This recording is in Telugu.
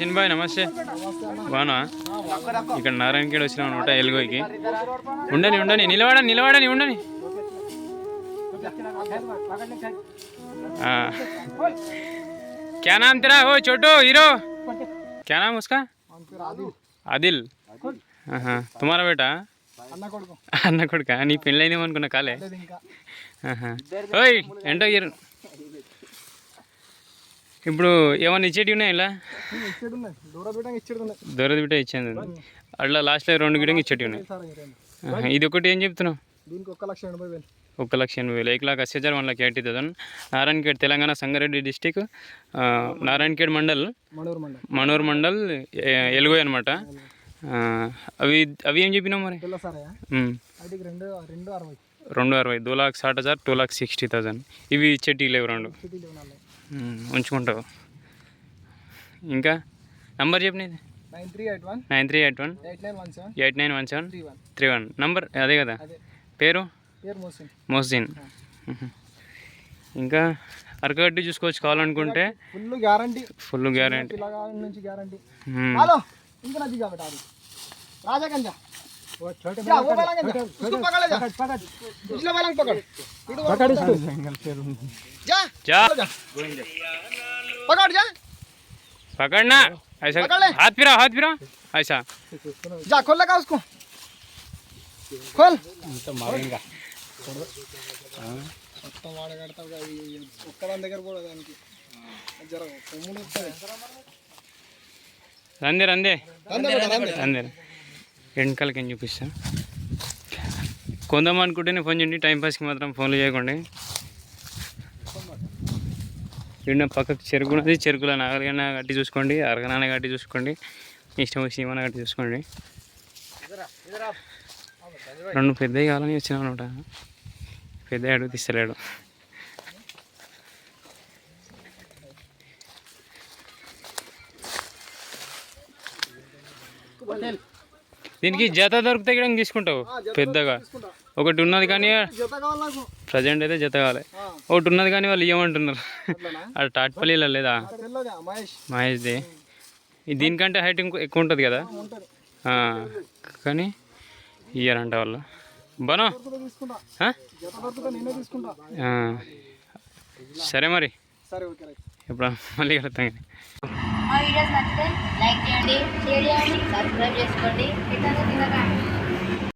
సచిన్ భాయ్ నమస్తే. బాగున్నా? ఇక్కడ నారాయణఖేడ్ వచ్చినాం అనమాట ఎల్గోకి. ఉండని నిలబడని ఉండని. क्या नाम तेरा? हो छोटो हीरो, क्या नाम उसका? आदिल. हाँ, तुम्हारा बेटा? అన్న కొడుకా? నీ పెళ్ళైనేమనుకున్నా కాలే. ఓయ్ ఏంటో ఇప్పుడు ఏమన్నా ఇచ్చేటివి ఉన్నాయి ఇలా? దూరది బిడ్డ ఇచ్చేది అట్లా లాస్ట్లో 2 గిడంగా ఇచ్చేటివి ఉన్నాయి. ఇది ఒకటి ఏం చెప్తున్నావు? 1,80,000. 1,80,000. 1,80,000 1,80,000. నారాయణఖేడ్ తెలంగాణ సంగారెడ్డి డిస్టిక్ నారాయణఖేడ్ మండల్ మనూర్ మండల్ ఎలుగు అనమాట. అవి ఏం చెప్పినావు మరి? 2,60,000 2,60,000 2,60,000. ఇవి ఇచ్చేటి లేవు 2 ఉంచుకుంటావు. ఇంకా నంబర్ చెప్పిన 9381 8917 31 నంబర్ అదే కదా? పేరు మోసిన్. ఇంకా అరకగడ్డి చూసుకోవచ్చు కావాలనుకుంటే. Full guarantee. पकड़ना ऐसा, हाथ फिरा ऐसा. जा खोल लगा उसको, खोल. मारेगा రందే వెనకాలకి ఏం చూపిస్తా. కొందాం అనుకుంటేనే ఫోన్ చేయండి, టైంపాస్కి మాత్రం ఫోన్లు చేయకండి. ఇక్కడ పక్కకు చెరుకు ఉన్నది, చెరుకులో నాగలిగైనా గట్టి చూసుకోండి, అరగనాన్న గట్టి చూసుకోండి, ఇష్టం వచ్చి ఏమన్నా గట్టి చూసుకోండి. 2 పెద్దవి కావాలని వచ్చినా అనమాట. పెద్ద అడుగు తీస్తలేడు. దీనికి జత దొరికితే కూడా తీసుకుంటావు పెద్దగా. ఒకటి ఉన్నది కానీ ప్రజెంట్ అయితే జత కావాలి. ఒకటి ఉన్నది కానీ వాళ్ళు ఇవ్వమంటున్నారు. అది తాట్పల్లిలో లేదా మహేష్ది? దీనికంటే హైట్ ఎక్కువ ఉంటుంది కదా, కానీ ఇయ్యారంట వాళ్ళు. బనో సరే మరి, ఇప్పుడు మళ్ళీ కలుగుతాం. మా వీడియోస్ నచ్చితే లైక్ చేయండి, షేర్ చేయండి, సబ్స్క్రైబ్ చేసుకోండి.